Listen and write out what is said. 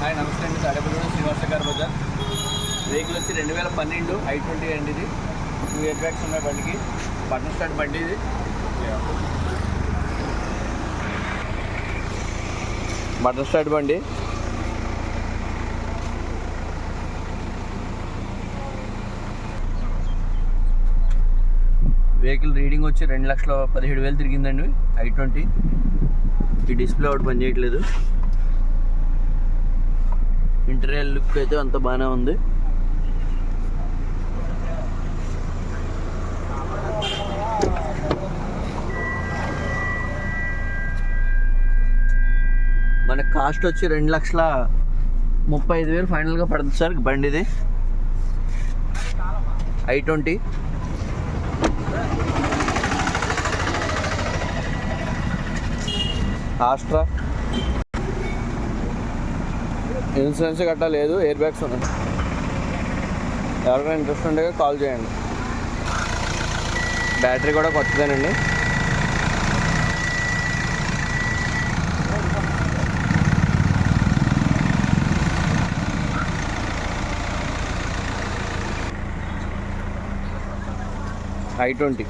Hi నమస్తే అండి. తాడేపల్లిగూడెం శ్రీనివాస గారి బజార్. వెహికల్ వచ్చి 2012 i20 అండి. ఇది 2 ఇయర్ బ్యాగ్స్ ఉన్నాయి బండికి. బటన్ స్టార్ట్ బండి ఇది. బటన్ స్టార్ట్ బండి. వెహికల్ రీడింగ్ వచ్చి 2,17,000 తిరిగిందండి. i20. ఈ డిస్ప్లే ఒకటి పనిచేయట్లేదు. ఇంటీరియర్ లుక్ అయితే అంత బాగానే ఉంది. మన కాస్ట్ వచ్చి 2,35,000 ఫైనల్గా పడుతుంది సార్ బండిది. i20. ఆస్ట్రా ఇన్సూరెన్స్ గట్టా లేదు, ఎయిర్ బ్యాగ్స్ ఉన్నాయి. ఎవరికైనా ఇంట్రెస్ట్ ఉంటే కాల్ చేయండి. బ్యాటరీ కూడా కొత్తదేనండి. i20.